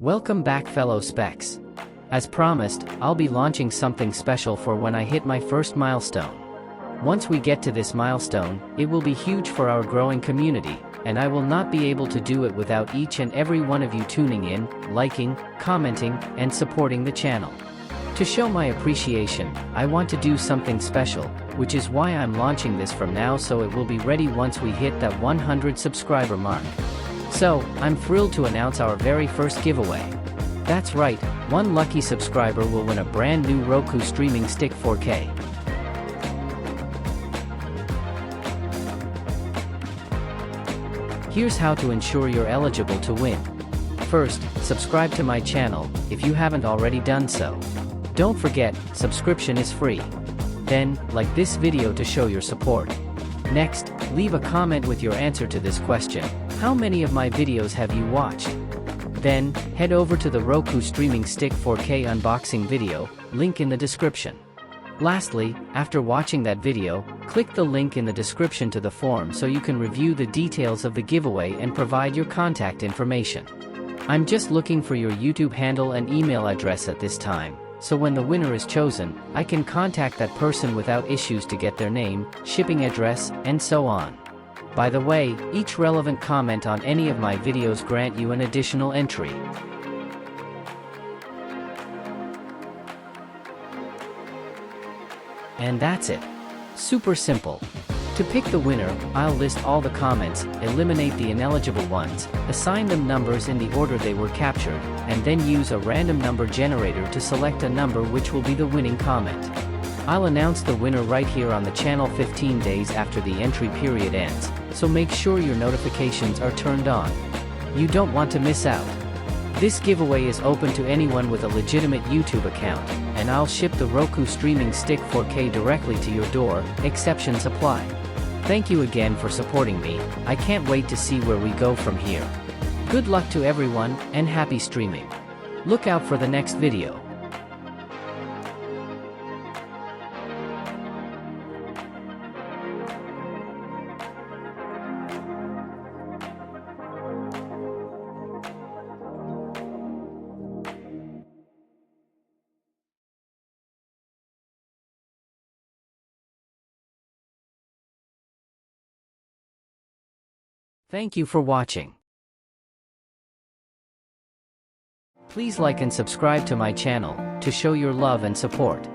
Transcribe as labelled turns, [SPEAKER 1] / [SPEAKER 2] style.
[SPEAKER 1] Welcome back, fellow specs. As promised, I'll be launching something special for when I hit my first milestone. Once we get to this milestone, it will be huge for our growing community, and I will not be able to do it without each and every one of you tuning in, liking, commenting, and supporting the channel. To show my appreciation, I want to do something special, which is why I'm launching this from now, so it will be ready once we hit that 100 subscriber mark. So, I'm thrilled to announce our very first giveaway. That's right, one lucky subscriber will win a brand new Roku streaming stick 4K. Here's how to ensure you're eligible to win. First, subscribe to my channel, if you haven't already done so. Don't forget, subscription is free. Then, like this video to show your support. Next, leave a comment with your answer to this question: how many of my videos have you watched? Then, head over to the Roku streaming stick 4K unboxing video, link in the description. Lastly, after watching that video, click the link in the description to the form so you can review the details of the giveaway and provide your contact information. I'm just looking for your YouTube handle and email address at this time, so when the winner is chosen, I can contact that person without issues to get their name, shipping address, and so on. By the way, each relevant comment on any of my videos grant you an additional entry. And that's it. Super simple. To pick the winner, I'll list all the comments, eliminate the ineligible ones, assign them numbers in the order they were captured, and then use a random number generator to select a number which will be the winning comment. I'll announce the winner right here on the channel 15 days after the entry period ends, so make sure your notifications are turned on. You don't want to miss out. This giveaway is open to anyone with a legitimate YouTube account, and I'll ship the Roku streaming stick 4K directly to your door, exceptions apply. Thank you again for supporting me. I can't wait to see where we go from here. Good luck to everyone, and happy streaming. Look out for the next video. Thank you for watching. Please like and subscribe to my channel, to show your love and support.